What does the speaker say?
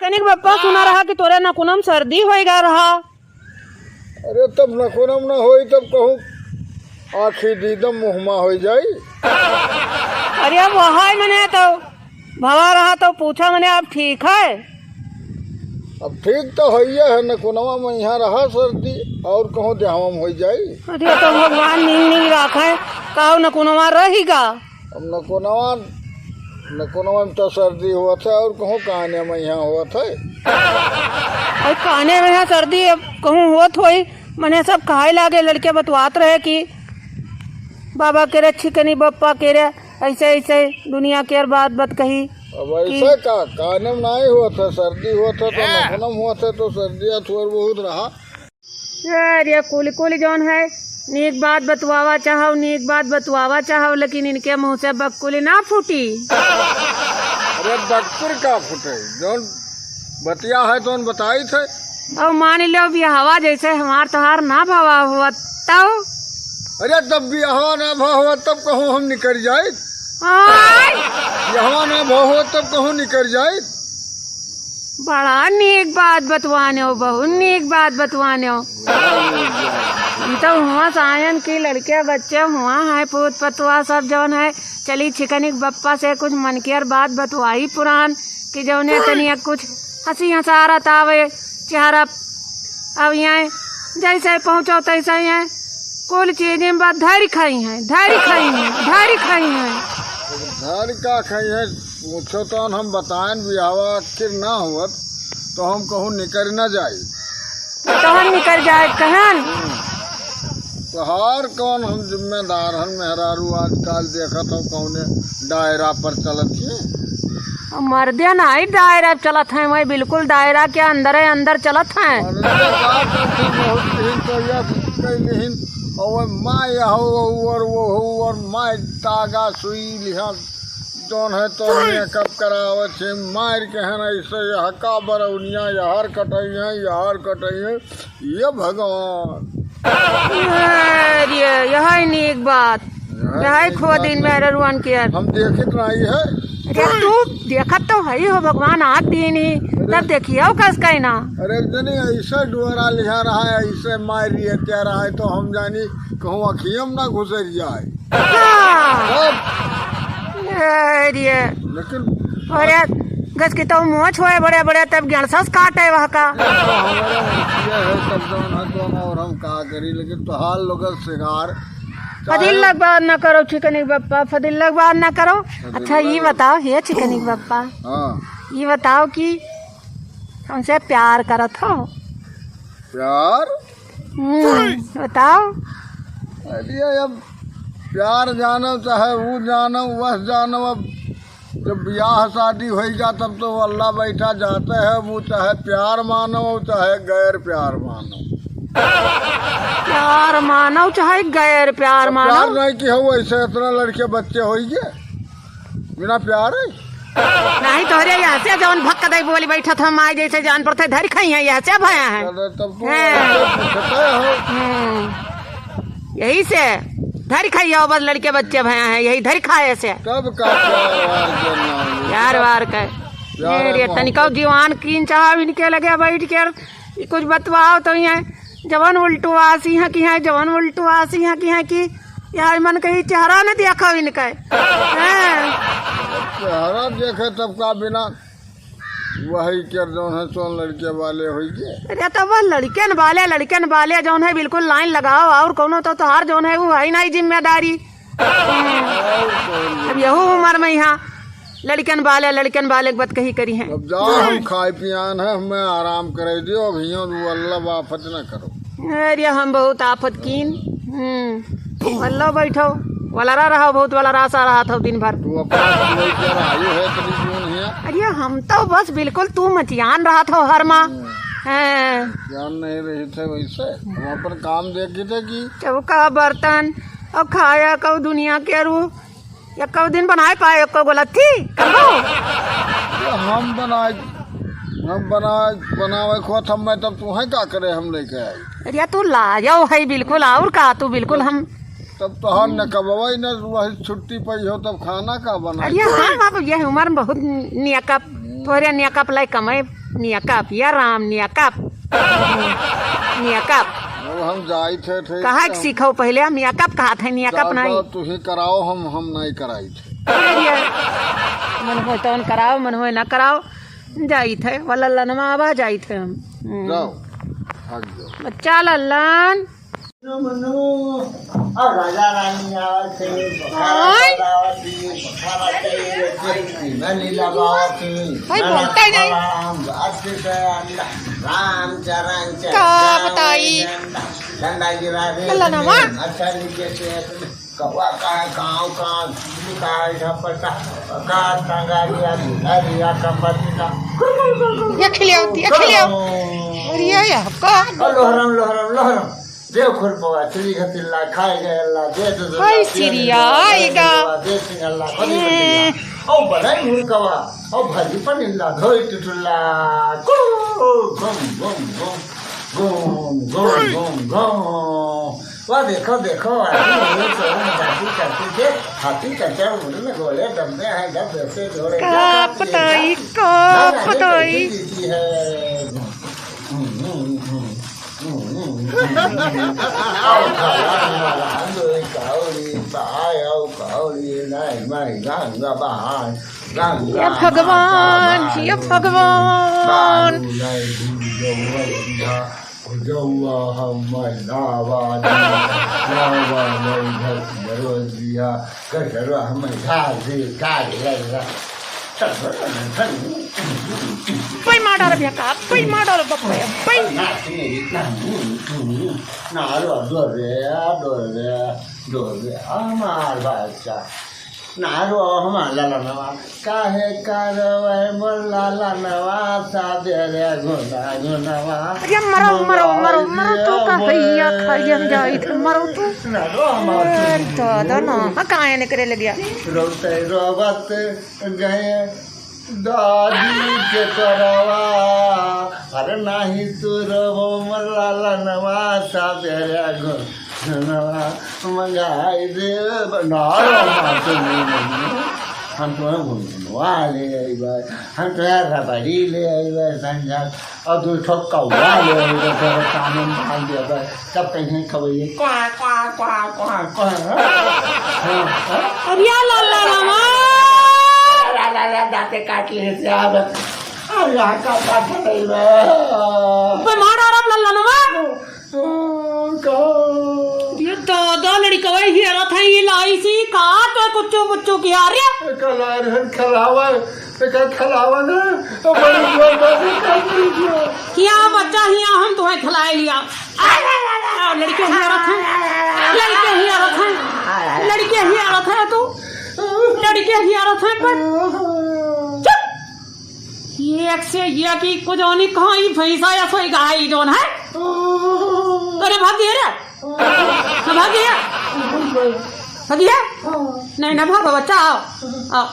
कनिक बप्पा सुना रहा कि तोरे नकुनम सर्दी होएगा रहा। अरे तब नकुनम न होई तब कहूँ आँखी दीदम मुहमा हो जाई। अरे अब वहाँ मैंने तो भवा रहा तो पूछा मैंने अब ठीक है। अब ठीक तो है नकुनवा में यहाँ रहा सर्दी और कहूँ देहावम हो जाई। अरे तो भगवान नींद नहीं रखे कहो नकुनवा रहेगा। अब नकुनवा में तो सर्दी हुआ था और कहूँ कहने में यहाँ हुआ था। और कहने में यहाँ सर्दी अब कहूँ हुआ थोड़ी मैंने सब कहा लागे लड़के बतवात रहे कि बाबा के रे छिकनी बप्पा के रे ऐसे ऐसे दुनिया के बात कही। अब ऐसा का कहने में नहीं हुआ था, सर्दी हुआ था तो नकुनम हुआ था तो सर्दियाँ थोड़ा बहुत रहा। अरे कुल जौन है नीक बात बतवावा चाहो लेकिन इनके मुंह से बकुली ना फूटी। अरे बकुर का फूटे जौन बतिया है तो बताई थे। अब मान लो भी हवा जैसे हमार तोहार ना भवा हुआ तब। अरे तब भी हवा ना भाव हुआ तब कहूँ हम निकल जाए। हवा ना भाव हुआ तब कहूँ निकल जाए। बड़ा नीक बात बतवाने हो, बहुत नीक बात बतवाने हो। हम तो हुआ सायन की लड़के बच्चे हुआ है पूत पतवा सब जौन है चली छिकनिक बप्पा से कुछ मन की बात बतवाई पुरान कि जौने तनिया कुछ हंसी हंसारत आवे चेहरा। अब यहाँ जैसे पहुँचो तैसे ही है कुल चीजें बात धैर्य खाई है। धैर्य का खाई है पूछो तो हम बताएं भी हवा आखिर ना हुआ तो हम कहूँ निकल न जाये। तो हम निकल जाए कहन तो हर कौन हम जिम्मेदार हन मेहरारू आजकल देखा तो कौने दायरा पर चलत है। मर्दे नहीं दायरा चलत है वही बिल्कुल दायरा के अंदर चलत है। और माय और माय तागा सुई लिहा जौन है तो मेकअप करावत है मार के है ऐसे हका बरौनिया यहार कटई है ये भगवान। यही नीक बात यही खो दिन मेरे रुआन के हम देखित नहीं है। अरे तू देखत तो है हो भगवान हाथ दीन ही तब देखियो कस कहीं ना। अरे जनी ऐसा डोरा लिखा रहा है ऐसे मार रही क्या रहा है तो हम जानी कहूँ अखियम ना घुसर जाए। लेकिन अरे गस के तो मुँह छोए बड़े बड़े तब गणसस काटे वहाँ का और हम कहा करी लेकिन तो हाल लोग शिकार फदिल्लक बात न करो छिकनिक बप्पा फदिल्लक बात न करो। अच्छा ये बताओ हे छिकनिक बप्पा ये बताओ कि हमसे प्यार करत हो। प्यार बताओ। अरे अब प्यार जानो चाहे वो जानो बस जानो। अब जब ब्याह शादी होगा तब तो अल्लाह बैठा जाते हैं वो चाहे प्यार मानो चाहे गैर प्यार मानो। प्यार मानो चाहे गैर प्यार मानो प्यार नहीं कि हो ऐसे इतना लड़के बच्चे होइए बिना प्यार है नहीं तो अरे यहाँ से जौन भक्का दई बोली बैठा था माँ जैसे जान पड़ता धर खाई है यहाँ से भया है तब यही से धर खाई हो बस लड़के बच्चे भया है यही धर खाए से तब का प्यार वार का तनिका जीवान कीन चाह इनके लगे बैठ कर कुछ बतवाओ तो यहाँ जवन उल्टू आसी है कि है जवन उल्टू आसी है कि है कि यार मन कहीं चेहरा न देखा इनका चेहरा देखे तब का बिना वही कर जो है तो लड़के वाले हो गए। अरे तो वह लड़कन वाले जो है बिल्कुल लाइन लगाओ और कोनो तो हार जो है वो है नहीं जिम्मेदारी। अब यहू उम्र में यहाँ लड़कन वाले बात कही करी है। अब जाओ हम खाए पियान है हमें आराम करे दियो अभियो अल्लाह आफत न करो। अरे हम बहुत आफत कीन अल्लाह बैठो वलरा रहा बहुत वलरा सा रहा था दिन भर। अरे हम तो बस बिल्कुल तू मचियान रहा था हर माँ जान नहीं रहे थे वैसे वहाँ पर काम देखे थे कि चौका बर्तन और खाया कब दुनिया के रू या कब दिन बनाए पाए को गलत थी हम बनावे खोत हम मैं तब तू है क्या करे हम लेके आए। अरे तू लाजो है बिल्कुल और का तू बिल्कुल हम तब तो हम न कब न वही छुट्टी पई हो तब खाना का बना। अरे हाँ ये उम्र में बहुत नियकप थोड़े नियकप लाई कमाए नियकप या राम नियकप नियकप अब हम जाई थे कहा सीखो पहले हम नियकप कहा थे नियकप नहीं तुही कराओ हम नहीं कराई थे मन हो तो कराओ मन हो ना कराओ जाई थे वाला लनवा आवा जाई थे हम जाओ भाग जाओ बच्चा लल्लन राजा रानी कौआ का गाँव का झपटा का टांगा दिया कंपनी लोहरम लोहरम लोहरम देव खुरपवा श्री घतिल्ला खाए गए अल्लाह दे दे हाय सिरिया आएगा दे सिंह अल्लाह खली घतिल्ला ओ बड़ाई हुरकवा ओ भजी पनिल्ला धोई टुटुल्ला गुम गुम गुम गुम गुम गुम गुम गुम वाह देखो देखो आदमी तो जाती करती थे हाथी कच्चा मुंह में गोले दबने हैं जब वैसे घोड़े का पताई ये भगवान Pay modal biya ka, pay modal ba po yan? Pay! नारो हमारा ललनवा काहे करवे मोर ललनवा सादे रे गुना गुनवा अरे मरो तू का भैया खायन जाई थे मरो तू नारो हमारा दादा ना काहे ने करे लगिया रोते रोबत गए दादी के करवा अरे नाही तू रोबो मोर ललनवा सादे रे गुनवा मंगाई दे नारो हम तो गुनवा ले आई बाय हम तो रबड़ी ले आई बाय संजा और दो ठोक कौवा ले आई बाय तेरे कानून डाल दिया बाय तब कहीं खबरिए क्वा क्वा क्वा क्वा क्वा अरे ला दाते काट ले से अब अरे का काट नहीं बे पे मारा राम लल्ला ये दादा लड़का वही हेरा था ये लाई सी कहा तो कुच्चू की आ रही कलार खलावा खलावा ना तो बड़ी क्या बच्चा हिया हम तुम्हें खिलाए लिया लड़के हिया थे तू लड़के हिया थे पर ये एक से ये की कुछ नहीं कहाँ ही भैंसा या सोई गाय जोन है अरे भाग दिया रे भाग दिया नहीं ना भागो बच्चा आओ